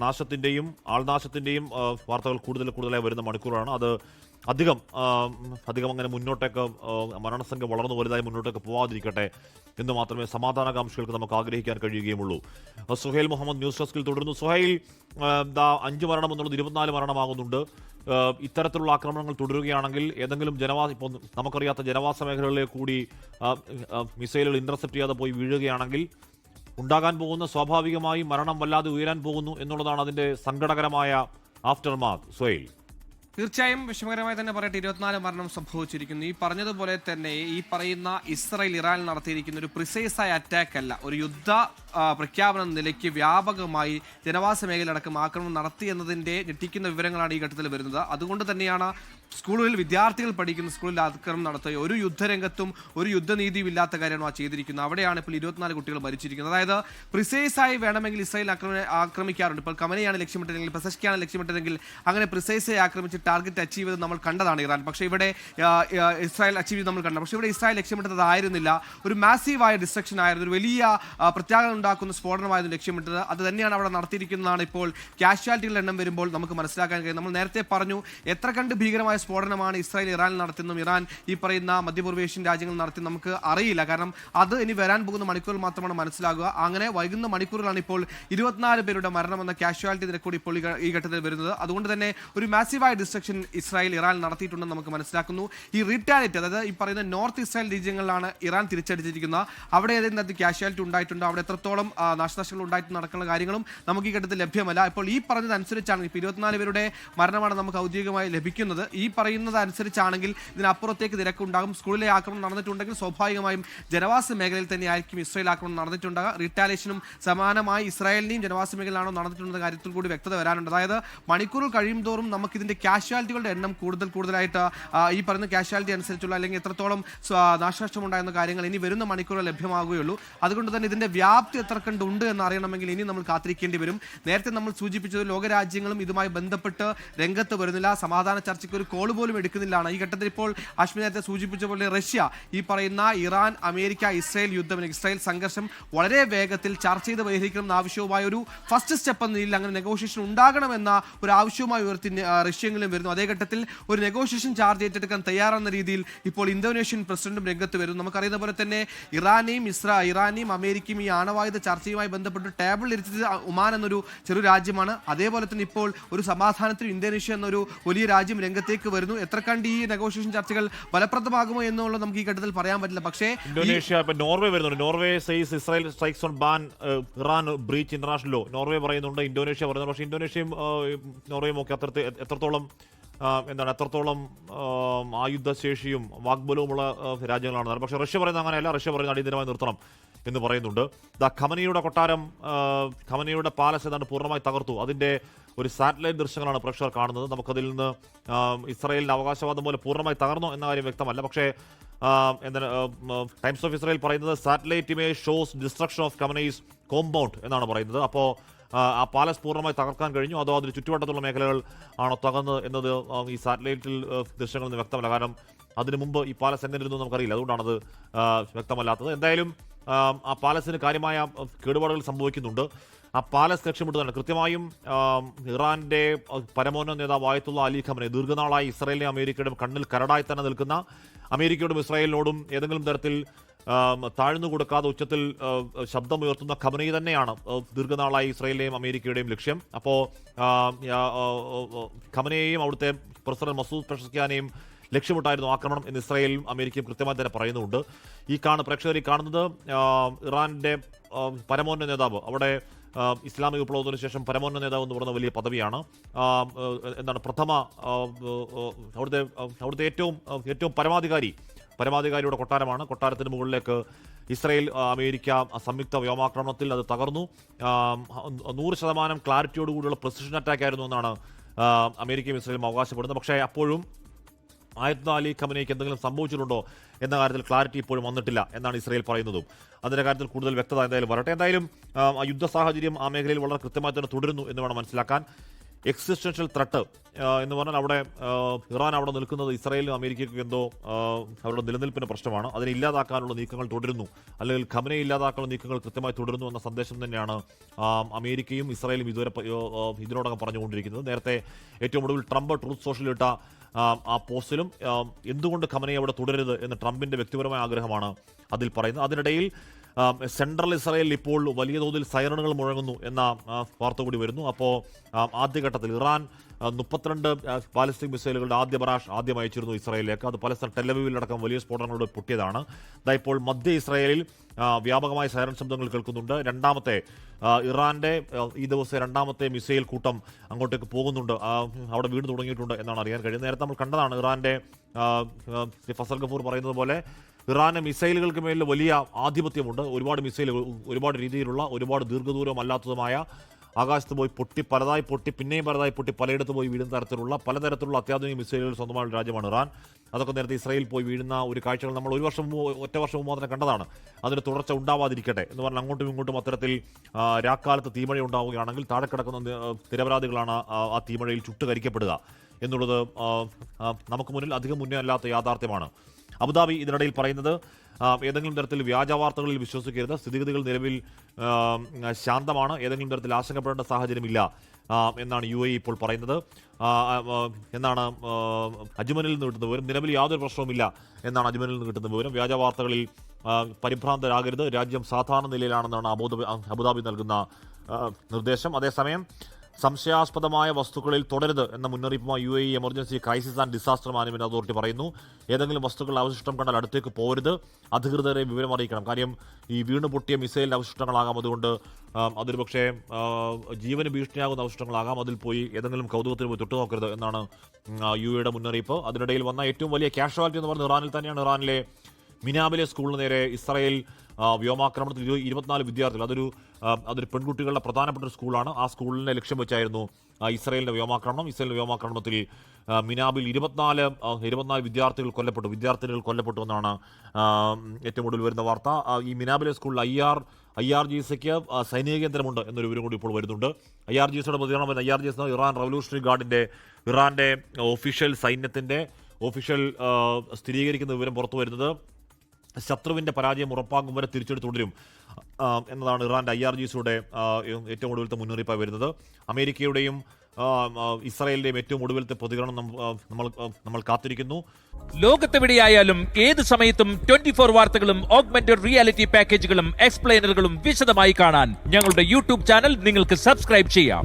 നാശത്തിൻ്റെയും ആൾനാശത്തിൻ്റെയും വാർത്തകൾ കൂടുതലായി വരുന്ന മണിക്കൂറാണ്. അത് അധികം അങ്ങനെ മുന്നോട്ടേക്ക് മരണസംഖ്യ വളർന്നു വലുതായി മുന്നോട്ടേക്ക് പോവാതിരിക്കട്ടെ എന്ന് മാത്രമേ സമാധാനകാംക്ഷികൾക്ക് നമുക്ക് ആഗ്രഹിക്കാൻ കഴിയുകയുള്ളൂ. സുഹൈൽ മുഹമ്മദ് ന്യൂസ് ഡെസ്കിൽ തുടരുന്നു. സുഹൈൽ, 5 മരണം എന്നുള്ളത് 24 മരണമാകുന്നുണ്ട്. ഇത്തരത്തിലുള്ള ആക്രമണങ്ങൾ തുടരുകയാണെങ്കിൽ ഏതെങ്കിലും ഇപ്പോൾ നമുക്കറിയാത്ത ജനവാസ മേഖലകളിലേക്ക് കൂടി മിസൈലുകൾ ഇന്റർസെപ്റ്റ് ചെയ്യാതെ പോയി വീഴുകയാണെങ്കിൽ ഉണ്ടാകാൻ പോകുന്ന സ്വാഭാവികമായി മരണം വല്ലാതെ ഉയരാൻ പോകുന്നു എന്നുള്ളതാണ് അതിന്റെ സങ്കടകരമായ ആഫ്റ്റർമാത്ത്. സുഹൈൽ, തീർച്ചയായും വിഷമകരമായി തന്നെ പറയട്ടെ, 24 മരണം സംഭവിച്ചിരിക്കുന്നു. ഈ പറഞ്ഞതുപോലെ തന്നെ ഈ പറയുന്ന ഇസ്രായേൽ ഇറാൻ നടത്തിയിരിക്കുന്ന ഒരു പ്രിസൈസായ അറ്റാക്ക് അല്ല, ഒരു യുദ്ധ പ്രഖ്യാപന നിലയ്ക്ക് വ്യാപകമായി ജനവാസ മേഖലയടക്കം ആക്രമണം നടത്തി എന്നതിൻ്റെ ഞെട്ടിക്കുന്ന വിവരങ്ങളാണ് ഈ ഘട്ടത്തിൽ വരുന്നത്. അതുകൊണ്ട് തന്നെയാണ് സ്കൂളുകളിൽ വിദ്യാർത്ഥികൾ പഠിക്കുന്ന സ്കൂളിൽ ആക്രമണം നടത്തുക. ഒരു യുദ്ധരംഗത്തും ഒരു യുദ്ധനീതിയും ഇല്ലാത്ത കാര്യമാണ് ആ ചെയ്തിരിക്കുന്നത്. അവിടെയാണ് ഇപ്പോൾ 24 കുട്ടികൾ മരിച്ചിരിക്കുന്നത്. അതായത് പ്രിസൈസായി വേണമെങ്കിൽ ഇസ്രായേൽ ആക്രമിക്കാറുണ്ട്. ഇപ്പോൾ കമനയാണ് ലക്ഷ്യമിട്ടതെങ്കിൽ, പെസഷ്കിയാണ് ലക്ഷ്യമിട്ടതെങ്കിൽ അങ്ങനെ പ്രിസൈസായി ആക്രമിച്ച് ടാർഗറ്റ് അച്ചീവ് ചെയ്ത് നമ്മൾ കണ്ടതാണ് ഇറാൻ. പക്ഷേ ഇവിടെ ഇസ്രായേൽ അച്ചീവ് ചെയ്ത് നമ്മൾ കണ്ടത്. പക്ഷേ ഇവിടെ ഇസ്രായേൽ ലക്ഷ്യമിട്ടതായിരുന്നില്ല, ഒരു മാസീവായ ഡിസ്ട്രക്ഷൻ ആയിരുന്നു, ഒരു വലിയ പ്രത്യാഘാതം ഉണ്ടാക്കുന്ന സ്ഫോടനമായിരുന്നു ലക്ഷ്യമിട്ടത്. അത് തന്നെയാണ് അവിടെ നടത്തിയിരിക്കുന്നതാണ്. ഇപ്പോൾ കാഷ്വാലിറ്റികളുടെ എണ്ണം വരുമ്പോൾ നമുക്ക് മനസ്സിലാക്കാൻ കഴിയും. നമ്മൾ നേരത്തെ പറഞ്ഞു എത്ര കണ്ട് ഭീകരമായ സ്ഫോടനമാണ് ഇസ്രായേൽ ഇറാനിൽ നടത്തുന്നതും ഇറാൻ ഈ പറയുന്ന മധ്യപൂർവേഷ്യൻ രാജ്യങ്ങൾ നടത്തി നമുക്ക് അറിയില്ല. കാരണം അത് ഇനി വരാൻ പോകുന്ന മണിക്കൂറിൽ മാത്രമാണ് മനസ്സിലാകുക. അങ്ങനെ വൈകുന്ന മണിക്കൂറിലാണ് ഇപ്പോൾ 24 പേരുടെ മരണമെന്ന കാഷ്വാലിറ്റി നിരക്ക് കൂടി ഇപ്പോൾ ഈ ഘട്ടത്തിൽ വരുന്നത്. അതുകൊണ്ട് തന്നെ ഒരു മാസീവായ ഡിസ്ട്രക്ഷൻ ഇസ്രായേൽ ഇറാൻ നടത്തിയിട്ടുണ്ടെന്ന് നമുക്ക് മനസ്സിലാക്കുന്നു. ഈ റീറ്റാലിറ്റി, അതായത് ഈ പറയുന്ന നോർത്ത് ഇസ്രായേൽ രാജ്യങ്ങളിലാണ് ഇറാൻ തിരിച്ചടിച്ചിരിക്കുന്നത്. അവിടെ ഏതെങ്കിലും കാഷ്വാലിറ്റി ഉണ്ടായിട്ടുണ്ട്, അവിടെ എത്രത്തോളം നാശനഷ്ടങ്ങൾ ഉണ്ടായിട്ട് നടക്കുന്ന കാര്യങ്ങളും നമുക്ക് ഈ ഘട്ടത്തിൽ ലഭ്യമല്ല. ഇപ്പോൾ ഈ പറഞ്ഞതനുസരിച്ചാണ് ഇപ്പോൾ 24 പേരുടെ മരണമാണ് നമുക്ക് ഔദ്യോഗികമായി ലഭിക്കുന്നത്. ഈ പറയുന്നത് അനുസരിച്ചാണെങ്കിൽ ഇതിനപ്പുറത്തേക്ക് നിരക്കുണ്ടാകും. സ്കൂളിലെ ആക്രമണം നടന്നിട്ടുണ്ടെങ്കിൽ സ്വാഭാവികമായും ജനവാസ മേഖലയിൽ തന്നെ ആയിരിക്കും ഇസ്രായേൽ ആക്രമണം നടന്നിട്ടുണ്ടാകുക. റീറ്റാലിയേഷനും സമാനമായി ഇസ്രായേലിനെയും ജനവാസ മേഖലയിലാണോ നടന്നിട്ടുണ്ടെന്ന കാര്യത്തിൽ കൂടി വ്യക്തത വരാനുണ്ട്. അതായത് മണിക്കൂറുകൾ കഴിയും തോറും നമുക്ക് ഇതിന്റെ കാഷ്വാലിറ്റികളുടെ എണ്ണം കൂടുതലായിട്ട് ഈ പറയുന്ന കാഷ്വാലിറ്റി അനുസരിച്ചുള്ള അല്ലെങ്കിൽ എത്രത്തോളം നാശനഷ്ടമുണ്ടാകുന്ന കാര്യങ്ങൾ ഇനി വരുന്ന മണിക്കൂറുകൾ ലഭ്യമാകുകയുള്ളൂ. അതുകൊണ്ട് തന്നെ ഇതിന്റെ വ്യാപ്തി എത്ര കണ്ടുണ്ട് എന്ന് അറിയണമെങ്കിൽ ഇനി നമ്മൾ കാത്തിരിക്കേണ്ടി വരും. നേരത്തെ നമ്മൾ സൂചിപ്പിച്ചത് ലോകരാജ്യങ്ങളും ഇതുമായി ബന്ധപ്പെട്ട് രംഗത്ത് വരുന്നില്ല, സമാധാന ചർച്ചയ്ക്ക് ഒരു കോൾ പോലും എടുക്കുന്നില്ലാണ്. ഈ ഘട്ടത്തിൽ ഇപ്പോൾ അശ്വിനി നേരത്തെ സൂചിപ്പിച്ച പോലെ റഷ്യ ഈ പറയുന്ന ഇറാൻ അമേരിക്ക ഇസ്രായേൽ യുദ്ധം, ഇസ്രായേൽ സംഘർഷം വളരെ വേഗത്തിൽ ചർച്ച ചെയ്ത് പരിഹരിക്കണം എന്ന ആവശ്യവുമായ ഒരു ഫസ്റ്റ് സ്റ്റെപ്പ് എന്ന രീതിയിൽ അങ്ങനെ നെഗോഷിയേഷൻ ഉണ്ടാകണമെന്ന ഒരു ആവശ്യവുമായി ഉയർത്തി റഷ്യയെങ്കിലും വരുന്നു. അതേ ഘട്ടത്തിൽ ഒരു നെഗോഷിയേഷൻ ചാർജ് ഏറ്റെടുക്കാൻ തയ്യാറെന്ന രീതിയിൽ ഇപ്പോൾ ഇന്തോനേഷ്യൻ പ്രസിഡന്റും രംഗത്ത് വരുന്നു. നമുക്കറിയുന്ന പോലെ തന്നെ ഇറാനെയും അമേരിക്കയും ഈ ആണവായുധ ചർച്ചയുമായി ബന്ധപ്പെട്ട് ടേബിളിൽ ഇരുത്തിയത് ഒമാൻ എന്നൊരു ചെറു രാജ്യമാണ്. അതേപോലെ തന്നെ ഇപ്പോൾ ഒരു സമാധാനത്തിന് ഇന്തോനേഷ്യ എന്നൊരു വലിയ രാജ്യം രംഗത്തേക്ക് വരുന്നു. എത്ര കണ്ട് ഈ നെഗോഷിയേഷൻ ചർച്ചകൾ ഫലപ്രദമാകുമോ എന്നുള്ളത് നമുക്ക് ഈ ഘട്ടത്തിൽ പറയാൻ പറ്റില്ല. പക്ഷേ ഇന്തോനേഷ്യ നോർവേ വരുന്നുണ്ട്. Norway says Israel strikes on ban Iran breach international law. Norway പറയുന്നുണ്ട്, ഇന്തോനേഷ്യ പറയുന്നുണ്ട്. പക്ഷേ ഇന്തോനേഷ്യയും നോർവേയും ഒക്കെ എത്രത്തോളം ആയുധശേഷിയും വാഗ്ബലവുമുള്ള രാജ്യങ്ങളാണ്. പക്ഷേ റഷ്യ പറയുന്നത് അങ്ങനെയല്ല. റഷ്യ പറയുന്നത് അടിയന്തരമായി നിർത്തണം എന്ന് പറയുന്നുണ്ട്. ഖമനിയുടെ കൊട്ടാരം, ഖമനിയുടെ പാലസ് ഏതാണ്ട് പൂർണ്ണമായി തകർത്തു. അതിന്റെ ഒരു സാറ്റലൈറ്റ് ദൃശ്യങ്ങളാണ് പ്രേക്ഷകർ കാണുന്നത്. നമുക്കതിൽ നിന്ന് ഇസ്രായേലിന്റെ അവകാശവാദം പോലെ പൂർണ്ണമായി തകർന്നോ എന്ന കാര്യം വ്യക്തമല്ല. പക്ഷേ ടൈംസ് ഓഫ് ഇസ്രായേൽ പറയുന്നത് satellite image shows destruction of Khamenei's compound എന്നാണ് പറയുന്നത്. അപ്പോൾ ആ പാലസ് പൂർണ്ണമായി തകർക്കാൻ കഴിഞ്ഞു, അതോ അതിന് ചുറ്റുവട്ടത്തുള്ള മേഖലകൾ ആണോ തകർന്നത് എന്നത് ഈ സാറ്റലൈറ്റിൽ ദൃശ്യങ്ങളിൽ നിന്ന് വ്യക്തമല്ല. കാരണം അതിനു മുമ്പ് ഈ പാലസ് എങ്ങനെയിരുന്നു നമുക്കറിയില്ല, അതുകൊണ്ടാണത് വ്യക്തമല്ലാത്തത്. എന്തായാലും ആ പാലസിന് കാര്യമായ കേടുപാടുകൾ സംഭവിക്കുന്നുണ്ട്. ആ പാലസ് ലക്ഷ്യമിട്ടതാണ് കൃത്യമായും ഇറാന്റെ പരമോന്നത നേതാവ് ആയത്തുള്ള അലി ഖമനൈ ദീർഘനാളായി ഇസ്രായേലിനെയും അമേരിക്കയുടെയും കണ്ണിൽ കരടായി തന്നെ നിൽക്കുന്ന, അമേരിക്കയോടും ഇസ്രായേലിനോടും ഏതെങ്കിലും തരത്തിൽ താഴ്ന്നു കൊടുക്കാതെ ഉച്ചത്തിൽ ശബ്ദമുയർത്തുന്ന ഖമനൈ തന്നെയാണ് ദീർഘനാളായി ഇസ്രായേലിലെയും അമേരിക്കയുടെയും ലക്ഷ്യം. അപ്പോൾ ഖമനയെയും അവിടുത്തെ പ്രസിഡന്റ് മസൂദ് പെസഷ്കിയാനെയും ലക്ഷ്യമിട്ടായിരുന്നു ആക്രമണം എന്ന് ഇസ്രായേലും അമേരിക്കയും കൃത്യമായി തന്നെ പറയുന്നുണ്ട്. പ്രേക്ഷകർ ഈ കാണുന്നത് ഇറാന്റെ പരമോന്നത നേതാവ്, അവിടെ ഇസ്ലാമിക വിപ്ലവത്തിന് ശേഷം പരമോന്നത നേതാവ് എന്ന് പറയുന്ന വലിയ പദവിയാണ്. അവിടുത്തെ ഏറ്റവും പരമാധികാരിയുടെ കൊട്ടാരമാണ്. കൊട്ടാരത്തിന് മുകളിലേക്ക് ഇസ്രായേൽ അമേരിക്ക സംയുക്ത വ്യോമാക്രമണത്തിൽ അത് തകർന്നു. 100% ക്ലാരിറ്റിയോടുകൂടിയുള്ള പ്രിസിഷൻ അറ്റാക്ക് ആയിരുന്നു എന്നാണ് അമേരിക്കയും ഇസ്രായേലും അവകാശപ്പെടുന്നത്. പക്ഷേ അപ്പോഴും ആയത്തുള്ള അലി ഖമനയ്ക്ക് എന്തെങ്കിലും സംഭവിച്ചിട്ടുണ്ടോ എന്ന കാര്യത്തിൽ ക്ലാരിറ്റി ഇപ്പോഴും വന്നിട്ടില്ല എന്നാണ് ഇസ്രായേൽ പറയുന്നതും. അതിൻ്റെ കാര്യത്തിൽ കൂടുതൽ വ്യക്തത എന്തായാലും വരട്ടെ. എന്തായാലും ആ യുദ്ധ സാഹചര്യം ആ മേഖലയിൽ വളരെ കൃത്യമായി തന്നെ തുടരുന്നു എന്ന് വേണം മനസ്സിലാക്കാൻ. എക്സിസ്റ്റൻഷ്യൽ ത്രട്ട് എന്ന് പറഞ്ഞാൽ അവിടെ ഇറാൻ അവിടെ നിൽക്കുന്നത് ഇസ്രായേലും അമേരിക്കയ്ക്കും എന്തോ അവരുടെ നിലനിൽപ്പിന് പ്രശ്നമാണ്. അതിനെ ഇല്ലാതാക്കാനുള്ള നീക്കങ്ങൾ തുടരുന്നു, അല്ലെങ്കിൽ ഖമനയെ ഇല്ലാതാക്കാനുള്ള നീക്കങ്ങൾ കൃത്യമായി തുടരുന്നു എന്ന സന്ദേശം തന്നെയാണ് അമേരിക്കയും ഇസ്രായേലും ഇതിനോടകം പറഞ്ഞുകൊണ്ടിരിക്കുന്നത്. നേരത്തെ ഏറ്റവും ഒടുവിൽ ട്രംപ് ട്രൂത്ത് സോഷ്യലിട്ട ആ പോസ്റ്റിലും എന്തുകൊണ്ട് ഖമനയെ അവിടെ തുടരരുത് എന്ന് ട്രംപിന്റെ വ്യക്തിപരമായ ആഗ്രഹമാണ് അതിൽ പറയുന്നത്. അതിനിടയിൽ സെൻട്രൽ ഇസ്രായേലിൽ ഇപ്പോൾ വലിയ തോതിൽ സൈറണുകൾ മുഴങ്ങുന്നു എന്ന വാർത്ത കൂടി വരുന്നു. അപ്പോൾ ആദ്യഘട്ടത്തിൽ ഇറാൻ 32 ബാലിസ്റ്റിക് മിസൈലുകളുടെ ആദ്യ ബറാഷ് ആദ്യം അയച്ചിരുന്നു ഇസ്രായേലിലേക്ക്. അത് പല ടെലവീവിലടക്കം വലിയ സ്ഫോടനങ്ങളോട് പൊട്ടിയതാണ്. ഇപ്പോൾ മധ്യ ഇസ്രായേലിൽ വ്യാപകമായ സൈറൺ ശബ്ദങ്ങൾ കേൾക്കുന്നുണ്ട്. രണ്ടാമത്തെ ഇറാന്റെ ഈ ദിവസം രണ്ടാമത്തെ മിസൈൽ കൂട്ടം അങ്ങോട്ടേക്ക് പോകുന്നുണ്ട്, അവിടെ വീണ് തുടങ്ങിയിട്ടുണ്ട് എന്നാണ് അറിയാൻ കഴിയുന്നത്. നേരത്തെ നമ്മൾ കണ്ടതാണ് ഇറാന്റെ ഫസൽ ഗഫൂർ പറയുന്നത് പോലെ ഇറാന് മിസൈലുകൾക്ക് മേലിൽ വലിയ ആധിപത്യമുണ്ട്. ഒരുപാട് മിസൈലുകൾ, ഒരുപാട് രീതിയിലുള്ള, ഒരുപാട് ദീർഘദൂരമല്ലാത്തതുമായ ആകാശത്ത് പോയി പൊട്ടി പലതായി പൊട്ടി പിന്നെയും പലതായി പൊട്ടി പലയിടത്ത് പോയി വീഴുന്ന തരത്തിലുള്ള പലതരത്തിലുള്ള അത്യാധുനിക മിസൈലുകൾ സ്വന്തമായ രാജ്യമാണ് ഇറാൻ. അതൊക്കെ നേരത്തെ ഇസ്രായേൽ പോയി വീഴുന്ന ഒരു കാഴ്ചകൾ നമ്മൾ ഒറ്റ വർഷം മുമ്പ് മാത്രം കണ്ടതാണ്. അതിന് തുടർച്ച ഉണ്ടാവാതിരിക്കട്ടെ എന്ന് പറഞ്ഞാൽ അങ്ങോട്ടും ഇങ്ങോട്ടും അത്തരത്തിൽ രാക്കാലത്ത് തീമഴ ഉണ്ടാവുകയാണെങ്കിൽ താഴെ കിടക്കുന്ന നിരപരാധികളാണ് ആ തീമഴയിൽ ചുട്ടുകരിക്കപ്പെടുക എന്നുള്ളത് നമുക്ക് മുന്നിൽ അധികം മുന്നേ അല്ലാത്ത യാഥാർത്ഥ്യമാണ്. അബുദാബി ഇതിനിടയിൽ പറയുന്നത് ഏതെങ്കിലും തരത്തിൽ വ്യാജ വാർത്തകളിൽ വിശ്വസിക്കരുത്, സ്ഥിതിഗതികൾ നിലവിൽ ശാന്തമാണ്, ഏതെങ്കിലും തരത്തിൽ ആശങ്കപ്പെടേണ്ട സാഹചര്യമില്ല എന്നാണ് UAE ഇപ്പോൾ പറയുന്നത് എന്നാണ് അജ്മനിൽ നിന്ന് കിട്ടുന്ന വിവരം. നിലവിൽ യാതൊരു പ്രശ്നവുമില്ല എന്നാണ് അജ്മനിൽ നിന്ന് കിട്ടുന്ന വിവരം. വ്യാജ വാർത്തകളിൽ പരിഭ്രാന്തരാകരുത്, രാജ്യം സാധാരണ നിലയിലാണെന്നാണ് അബുദാബി നൽകുന്ന നിർദ്ദേശം. അതേസമയം സംശയാസ്പദമായ വസ്തുക്കളിൽ തുടരുത് എന്ന മുന്നറിയിപ്പുമായി UAE emergency crisis and disaster management authority പറയുന്നു. ഏതെങ്കിലും വസ്തുക്കൾ അവശിഷ്ടം കണ്ടാൽ അടുത്തേക്ക് പോകരുത്, അധികൃതരെ വിവരം അറിയിക്കണം. കാര്യം ഈ വീണ് പൊട്ടിയ മിസൈലിന്റെ അവശിഷ്ടങ്ങളാകാം, അതുകൊണ്ട് അതൊരു പക്ഷേ ജീവന് ഭീഷണിയാകുന്ന അവശിഷ്ടങ്ങളാകാം. അതിൽ പോയി ഏതെങ്കിലും കൗതുകത്തിൽ പോയി തൊട്ടു നോക്കരുത് എന്നാണ് UAEയുടെ മുന്നറിയിപ്പ്. അതിനിടയിൽ വന്ന ഏറ്റവും വലിയ കാഷ്വാലിറ്റി എന്ന് പറയുന്നത് ഇറാനിൽ തന്നെയാണ്. ഇറാനിലെ മിനാബിലെ സ്കൂളിന് നേരെ ഇസ്രായേൽ വ്യോമാക്രമണത്തിൽ 24 വിദ്യാർത്ഥികൾ, അതൊരു പെൺകുട്ടികളുടെ പ്രധാനപ്പെട്ട ഒരു സ്കൂളാണ്. ആ സ്കൂളിനെ ലക്ഷ്യം വെച്ചായിരുന്നു ഇസ്രായേലിന്റെ വ്യോമാക്രമണം. ഇസ്രായേലിന്റെ വ്യോമാക്രമണത്തിൽ മിനാബിൽ 24 വിദ്യാർത്ഥികൾ കൊല്ലപ്പെട്ടു എന്നാണ് ഏറ്റവും ഒടുവിൽ വരുന്ന വാർത്ത. ഈ മിനാബിലെ സ്കൂളിൽ IRGCക്ക് സൈനിക കേന്ദ്രമുണ്ട് എന്നൊരു വിവരം കൂടി ഇപ്പോൾ വരുന്നുണ്ട്. IRGCയുടെ പ്രതികരണം വരുന്നത് IRGC ഇറാൻ റവല്യൂഷണറി ഗാർഡിന്റെ ഇറാന്റെ ഒഫീഷ്യൽ സൈന്യത്തിന്റെ ഒഫീഷ്യൽ സ്ഥിരീകരിക്കുന്ന വിവരം പുറത്തു വരുന്നത് ശത്രുവിന്റെ പരാജയം ഉറപ്പാക്കും വരെ തിരിച്ചെടുത്ത് തുടരും എന്നതാണ് ഇറാന്റെ IRGCയുടെ ഏറ്റവും ഒടുവിലത്തെ മുന്നറിയിപ്പായി വരുന്നത്. അമേരിക്കയുടെയും ഇസ്രായേലിന്റെയും ഏറ്റവും ഒടുവിലത്തെ പ്രതികരണം നമ്മൾ കാത്തിരിക്കുന്നു. ലോകത്തെവിടെയായാലും ഏത് സമയത്തും 24 വാർത്തകളും ഓഗ്മെന്റഡ് റിയാലിറ്റി പാക്കേജുകളും എക്സ്പ്ലെയിനറുകളും വിശദമായി കാണാൻ ഞങ്ങളുടെ YouTube ചാനൽ നിങ്ങൾക്ക് സബ്സ്ക്രൈബ് ചെയ്യാം.